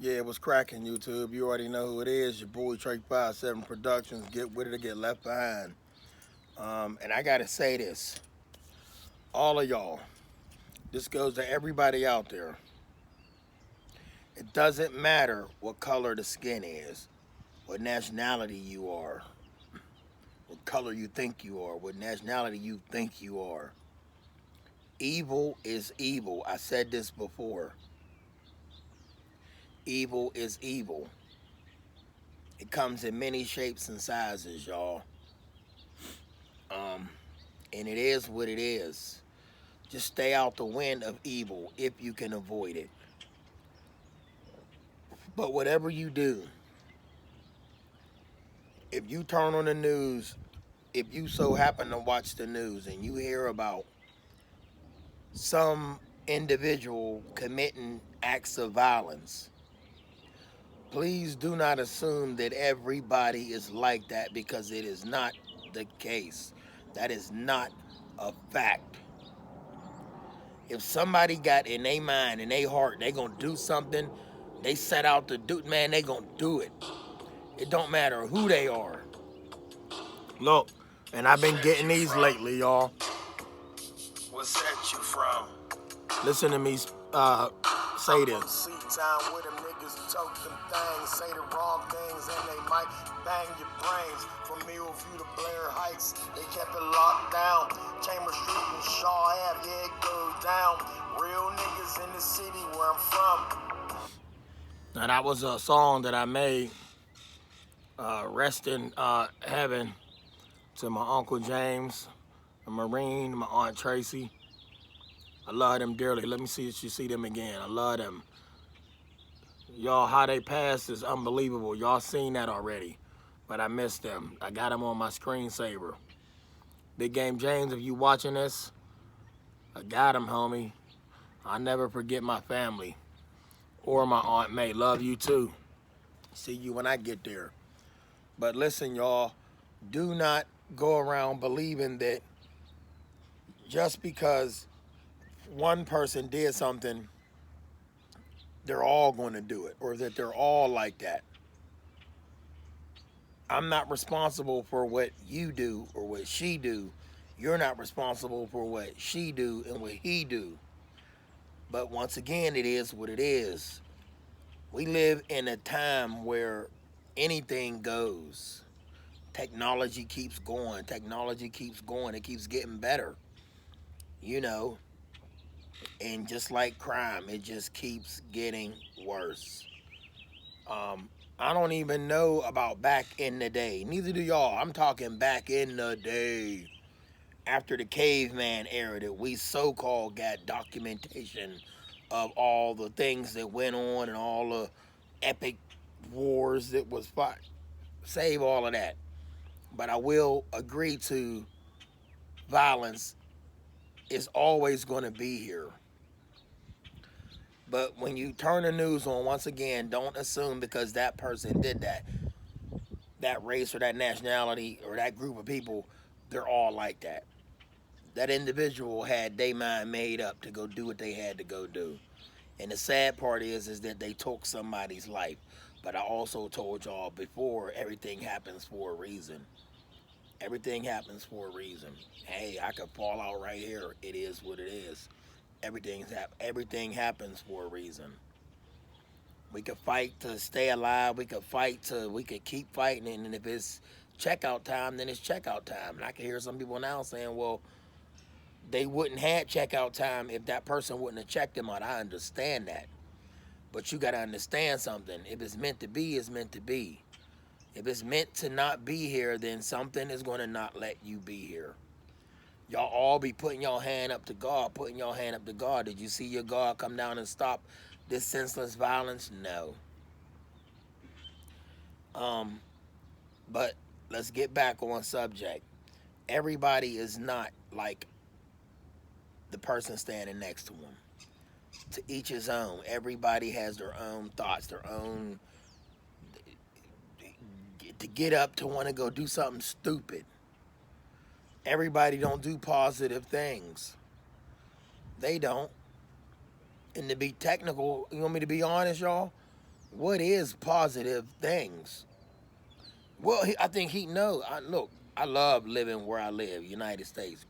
Yeah, it was cracking YouTube. You already know who it is. Your boy Trey 57 Productions. Get with it or get left behind. And I gotta say this, all of y'all. This goes to everybody out there. It doesn't matter what color the skin is, what nationality you are, what color you think you are, what nationality you think you are. Evil is evil. I said this before. Evil is evil. It comes in many shapes and sizes, y'all. Um, and it is what it is. Just stay out the wind of evil if you can avoid it. But whatever you do, if you turn on the news, if you so happen to watch the news and you hear about some individual committing acts of violence, please do not assume that everybody is like that because it is not the case. That is not a fact. If somebody got in their mind and their heart, they gonna do something, they set out to do, man, they gonna do it. It don't matter who they are. Look, and I've been getting these lately, y'all. What set you from? Listen to me say this. See time with them niggas choke them things, say the wrong things, and they might bang your brains. From Millview to Blair Heights, they kept it locked down. Chamber Street and Shaw Ave, yeah, it goes down. Real niggas in the city where I'm from. Now that was a song that I made, rest in heaven, to my Uncle James, a Marine, my Aunt Tracy. I love them dearly. Let me see if you see them again. I love them. Y'all, how they passed is unbelievable. Y'all seen that already. But I missed them. I got them on my screensaver. Big Game James, if you watching this, I got him, homie. I never forget my family. Or my Aunt May. Love you too. See you when I get there. But listen, y'all, do not go around believing that just because one person did something, they're all going to do it, or that they're all like that. I'm not responsible for what you do or what she do. You're not responsible for what she do and what he do. But once again, it is what it is. We live in a time where anything goes. Technology keeps going. Technology keeps going. It keeps getting better. You know, and just like crime, it just keeps getting worse. Um, I don't even know about back in the day. Neither do y'all. I'm talking back in the day. After the caveman era that we so-called got documentation of all the things that went on and all the epic wars that was fought. Save all of that. But I will agree to violence is always going to be here. But when you turn the news on, once again, don't assume because that person did that race or that nationality or that group of people, they're all like that. That individual had their mind made up to go do what they had to go do. And the sad part is that they took somebody's life. But I also told y'all before, everything happens for a reason. Everything happens for a reason. Hey, I could fall out right here. It is what it is. Everything happens for a reason. We could fight to stay alive. We could keep fighting. And if it's checkout time, then it's checkout time. And I can hear some people now saying, well, they wouldn't have checkout time if that person wouldn't have checked them out. I understand that. But you got to understand something. If it's meant to be, it's meant to be. If it's meant to not be here, then something is going to not let you be here. Y'all all be putting your hand up to God, putting your hand up to God. Did you see your God come down and stop this senseless violence? No. Um, but let's get back on subject. Everybody is not like the person standing next to them. To each his own. Everybody has their own thoughts, their own to get up to want to go do something stupid. Everybody don't do positive things. They don't. And to be technical, you want me to be honest, y'all? What is positive things? Well, I think he knows. Look, I love living where I live, United States,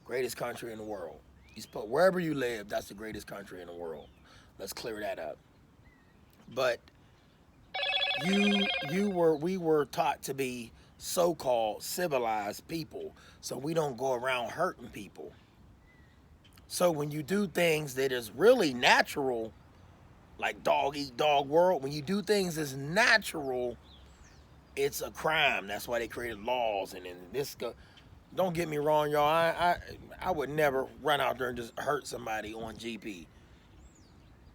greatest country in the world. He's put wherever you live, that's the greatest country in the world. Let's clear that up. But we were taught to be so-called civilized people, so we don't go around hurting people. So when you do things that is really natural, like dog eat dog world, when you do things that's natural, it's a crime. That's why they created laws. And then this go. Don't get me wrong, y'all. I would never run out there and just hurt somebody on GP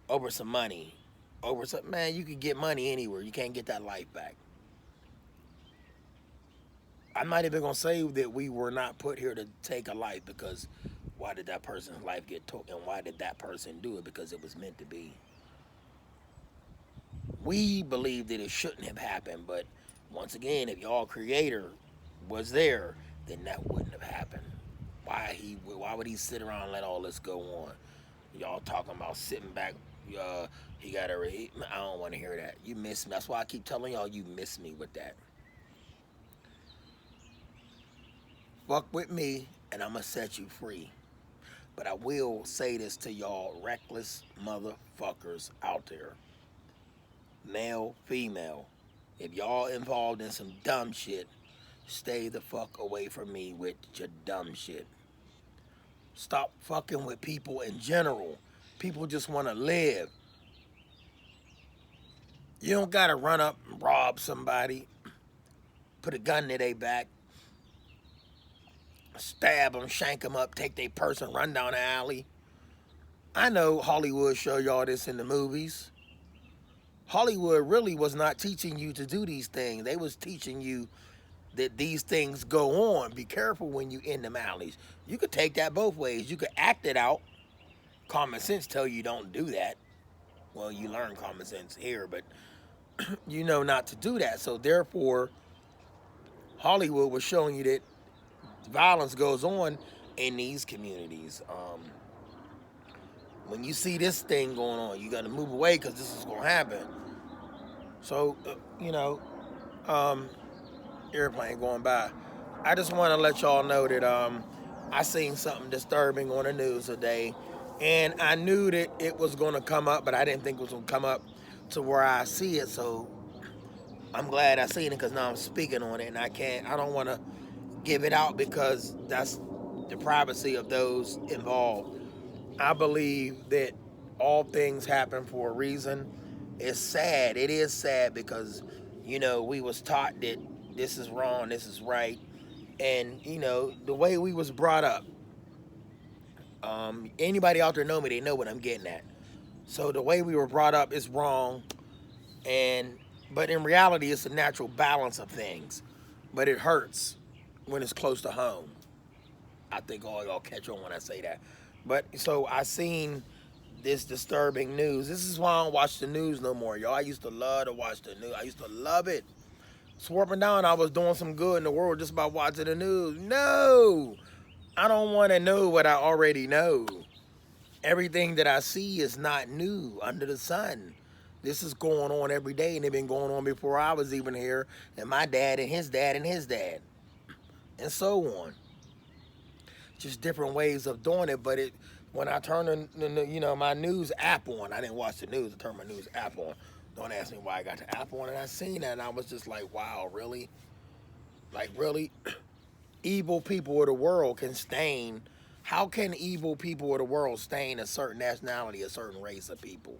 over some money. Over some man, you could get money anywhere. You can't get that life back. I'm not even gonna say that we were not put here to take a life, because why did that person's life get took, and why did that person do it? Because it was meant to be. We believe that it shouldn't have happened, but once again, if y'all creator was there, then that wouldn't have happened. Why would he sit around and let all this go on? Y'all talking about sitting back, he got a I don't want to hear that. You miss me. That's why I keep telling y'all you miss me with that. Fuck with me and I'm gonna set you free. But I will say this to y'all reckless motherfuckers out there, male, female. If y'all involved in some dumb shit, stay the fuck away from me with your dumb shit. Stop fucking with people in general. People just want to live. You don't gotta run up and rob somebody, put a gun to their back, stab them, shank them up, take their purse and run down the alley. I know Hollywood show y'all this in the movies. Hollywood really was not teaching you to do these things. They was teaching you that these things go on. Be careful when you in them alleys. You could take that both ways. You could act it out. Common sense tell you don't do that. Well, you learn common sense here, but you know not to do that. So therefore, Hollywood was showing you that violence goes on in these communities. When you see this thing going on, you got to move away because this is going to happen. So, airplane going by. I just want to let y'all know that I seen something disturbing on the news today, and I knew that it was going to come up, but I didn't think it was going to come up to where I see it. So I'm glad I seen it, because now I'm speaking on it, and I don't want to give it out because that's the privacy of those involved. I believe that all things happen for a reason. It's sad. It is sad because, we was taught that this is wrong, this is right. And, the way we was brought up, anybody out there know me, they know what I'm getting at. So the way we were brought up is wrong. But in reality, it's a natural balance of things. But it hurts when it's close to home. I think all y'all catch on when I say that. But so I seen this disturbing news. This is why I don't watch the news no more, y'all. I used to love to watch the news. I used to love it. Swarping down, I was doing some good in the world just by watching the news. No, I don't want to know what I already know. Everything that I see is not new under the sun. This is going on every day, and it's been going on before I was even here, and my dad and his dad and his dad, and so on. Just different ways of doing it. But when I turn my news app on, I didn't watch the news. I turned my news app on. Don't ask me why I got the app on, and I seen that, and I was just like, wow, really? Like, really? Evil people of the world can stain. How can evil people of the world stain a certain nationality, a certain race of people?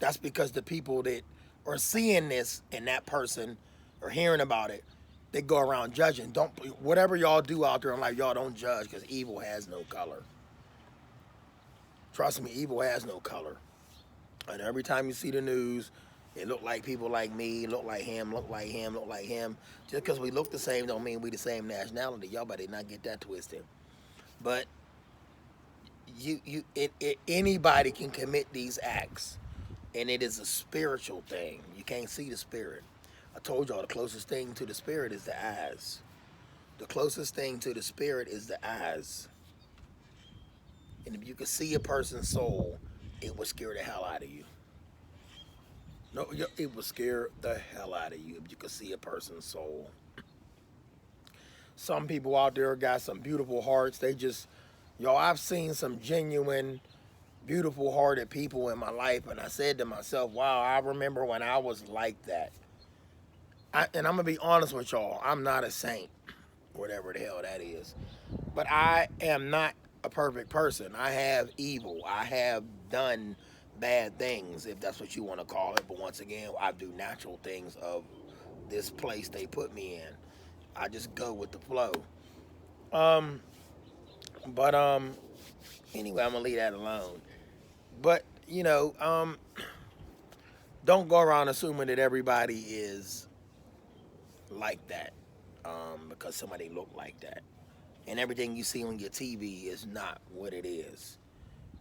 That's because the people that are seeing this in that person or hearing about it, they go around judging. Whatever y'all do out there in life, y'all don't judge, because evil has no color. Trust me, evil has no color. And every time you see the news, it look like people like me, look like him, look like him, look like him. Just because we look the same don't mean we the same nationality. Y'all better not get that twisted. But anybody can commit these acts, and it is a spiritual thing. You can't see the spirit. I told y'all the closest thing to the spirit is the eyes. The closest thing to the spirit is the eyes. And if you could see a person's soul, it would scare the hell out of you. No, it would scare the hell out of you if you could see a person's soul. Some people out there got some beautiful hearts. They just, yo, I've seen some genuine, beautiful hearted people in my life, and I said to myself, wow, I remember when I was like that. And I'm gonna be honest with y'all, I'm not a saint, whatever the hell that is. But I am not a perfect person. I have evil. I have done bad things, if that's what you want to call it. But once again, I do natural things of this place they put me in. I just go with the flow. Um, but anyway, I'm gonna leave that alone. But don't go around assuming that everybody is like that, because somebody look like that. And everything you see on your TV is not what it is.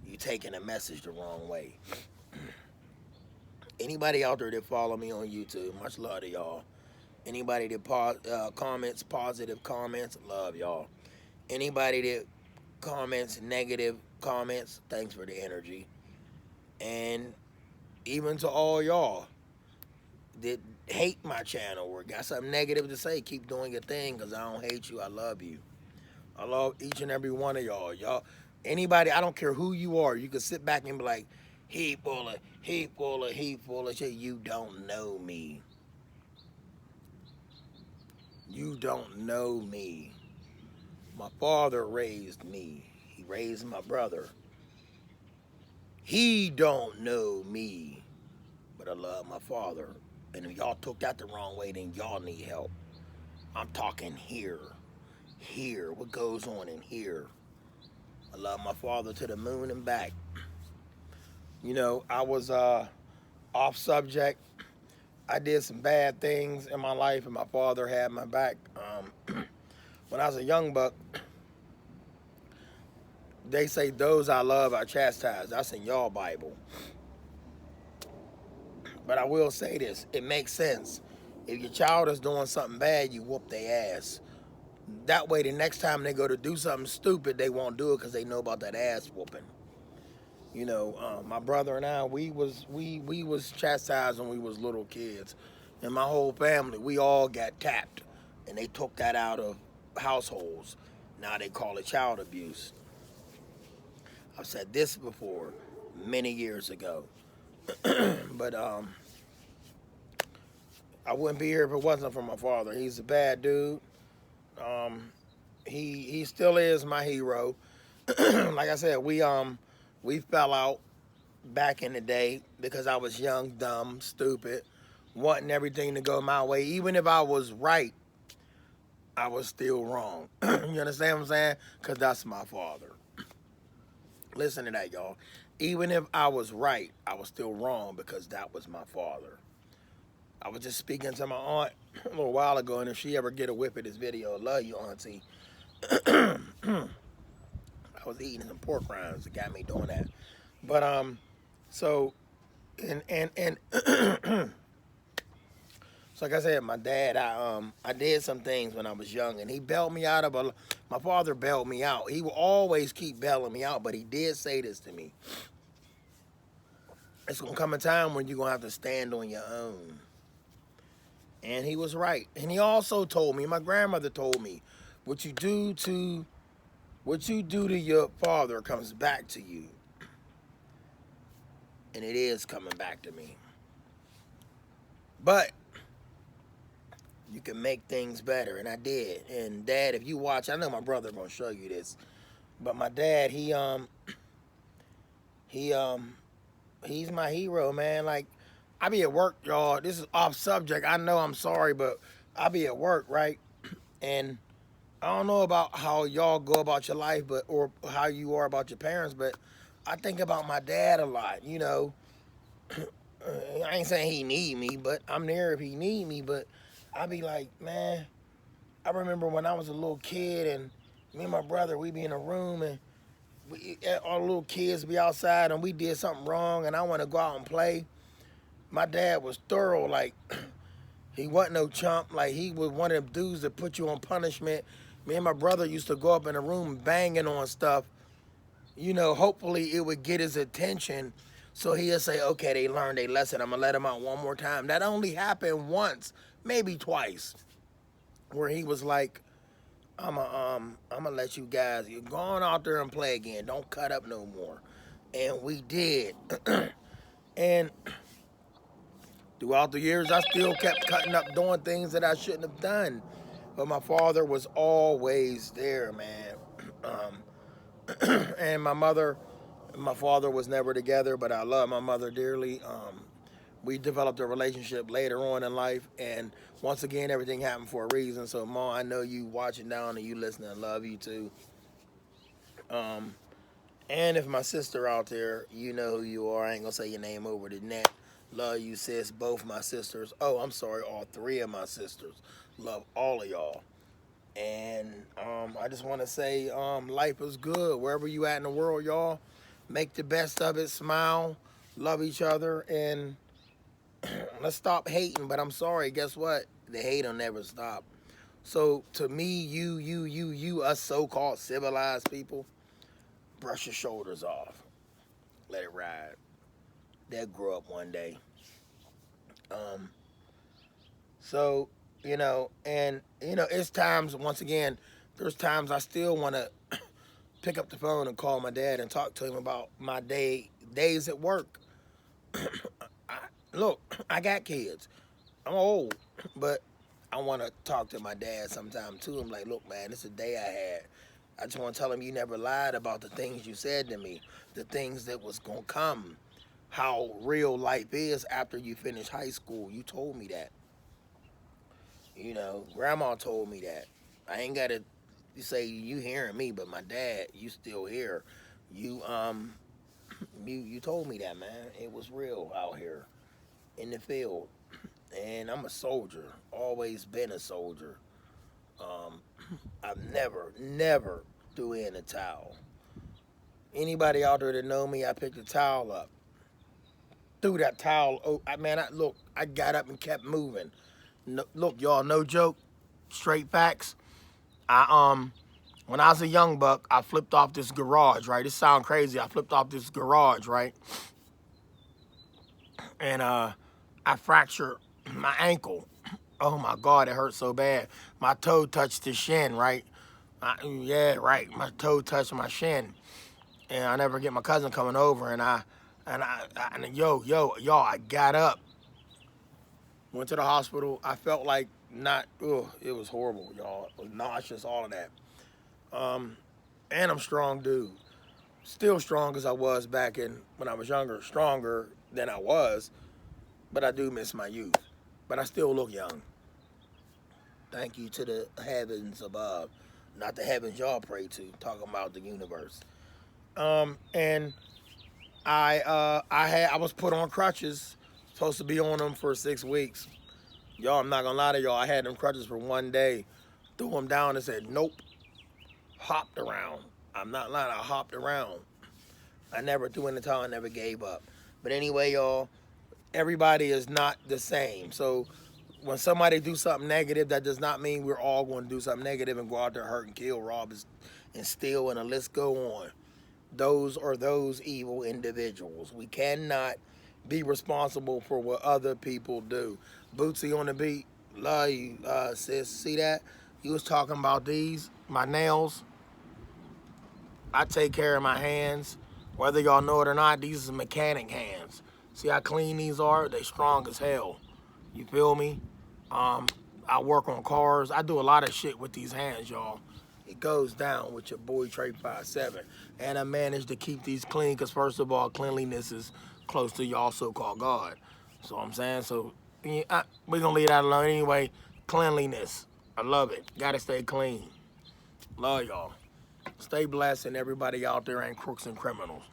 You taking a message the wrong way. Anybody out there that follow me on YouTube, much love to y'all. Anybody that comments positive comments, love y'all. Anybody that comments negative comments, thanks for the energy. And even to all y'all that hate my channel or got something negative to say, keep doing your thing, because I don't hate you. I love you. I love each and every one of y'all. Anybody, I don't care who you are, you can sit back and be like, he full of shit. You don't know me. You don't know me. My father raised me. He raised my brother. He don't know me, but I love my father. And if y'all took that the wrong way, then y'all need help. I'm talking here. Here. What goes on in here? I love my father to the moon and back. I was off subject. I did some bad things in my life, and my father had my back. When I was a young buck, they say those I love I chastise. That's in y'all Bible. But I will say this, it makes sense. If your child is doing something bad, you whoop their ass. That way, the next time they go to do something stupid, they won't do it because they know about that ass whooping. My brother and I, we was chastised when we was little kids, and my whole family, we all got tapped, and they took that out of households. Now they call it child abuse. I've said this before, many years ago, but I wouldn't be here if it wasn't for my father. He's a bad dude. He still is my hero. Like I said, we fell out back in the day because I was young, dumb, stupid, wanting everything to go my way. Even if I was right, I was still wrong. You understand what I'm saying? Because that's my father. Listen to that, y'all. Even if I was right, I was still wrong because that was my father. I was just speaking to my aunt a little while ago, and if she ever get a whip of this video, love you, auntie. I was eating some pork rinds that got me doing that. But so and so like I said, my dad, I did some things when I was young, and he bailed me out of my father bailed me out. He will always keep bailing me out, but he did say this to me. It's gonna come a time when you're gonna have to stand on your own. And he was right. And he also told me, my grandmother told me, what you do to your father comes back to you. And it is coming back to me. But you can make things better, and I did. And Dad, if you watch, I know my brother gonna show you this, but my dad, he's my hero, man. Like, I be at work, y'all. This is off subject. I know, I'm sorry, but I be at work, right? And I don't know about how y'all go about your life, or how you are about your parents, but I think about my dad a lot, I ain't saying he need me, but I'm there if he need me. But I be like, man, I remember when I was a little kid, and me and my brother, we be in a room, and all the little kids be outside, and we did something wrong, and I want to go out and play. My dad was thorough, like, he wasn't no chump. Like, he was one of them dudes that put you on punishment. Me and my brother used to go up in a room banging on stuff. Hopefully it would get his attention So he'll say, okay, they learned their lesson. I'm going to let them out one more time. That only happened once, maybe twice, where he was like, I'm gonna let you guys, you're going out there and play again. Don't cut up no more. And we did. And throughout the years, I still kept cutting up, doing things that I shouldn't have done. But my father was always there, man. And my mother and my father was never together, but I love my mother dearly. We developed a relationship later on in life, and once again, everything happened for a reason. So, Ma, I know you watching down and you listening. I love you too. And if my sister out there, you know who you are. I ain't gonna say your name over the net. Love you, sis. Both my sisters. Oh, I'm sorry, all three of my sisters. Love all of y'all. And I just want to say, life is good wherever you at in the world, y'all. Make the best of it. Smile, love each other, and let's stop hating. But I'm sorry, guess what? The hate will never stop. So to me, you, us so-called civilized people, brush your shoulders off. Let it ride. They'll grow up one day. So, it's times, once again, there's times I still want to pick up the phone and call my dad and talk to him about my days at work. Look, I got kids. I'm old, but I want to talk to my dad sometime too. I'm like, look, man, it's a day I had. I just want to tell him you never lied about the things you said to me, the things that was going to come, how real life is after you finish high school. You told me that. Grandma told me that. I ain't got to say you hearing me, but my dad, you still here. You told me that, man. It was real out here in the field. And I'm a soldier. Always been a soldier. I've never threw in a towel. Anybody out there that know me, I picked a towel up. Threw that towel. Oh, I got up and kept moving. No, look, y'all, no joke. Straight facts. When I was a young buck, I flipped off this garage, right? This sound crazy. I flipped off this garage, right? And I fractured my ankle. Oh my God, it hurt so bad. My toe touched the shin, right? Yeah, right. My toe touched my shin. And I never get my cousin coming over, and y'all, I got up, went to the hospital. I felt like it was horrible, y'all. It was nauseous, all of that. And I'm strong, dude. Still strong as I was back when I was younger. Stronger than I was, but I do miss my youth. But I still look young. Thank you to the heavens above, not the heavens y'all pray to. Talking about the universe. And I was put on crutches. Supposed to be on them for 6 weeks. Y'all, I'm not gonna lie to y'all. I had them crutches for one day. Threw them down and said, nope. Hopped around. I'm not lying. I hopped around. I never threw in the towel. I never gave up. But anyway, y'all, everybody is not the same. So when somebody do something negative, that does not mean we're all going to do something negative and go out there, hurt and kill, rob and steal, and the list go on. Those are those evil individuals. We cannot be responsible for what other people do. Bootsy on the beat, love you, sis. See that? You was talking about these, my nails. I take care of my hands. Whether y'all know it or not, these are mechanic hands. See how clean these are? They strong as hell. You feel me? I work on cars. I do a lot of shit with these hands, y'all. It goes down with your boy Trey 57. And I managed to keep these clean because, first of all, cleanliness is close to y'all so-called God. So I'm saying, we're going to leave that alone anyway. Cleanliness. I love it. Got to stay clean. Love y'all. Stay blessed, and everybody out there ain't crooks and criminals.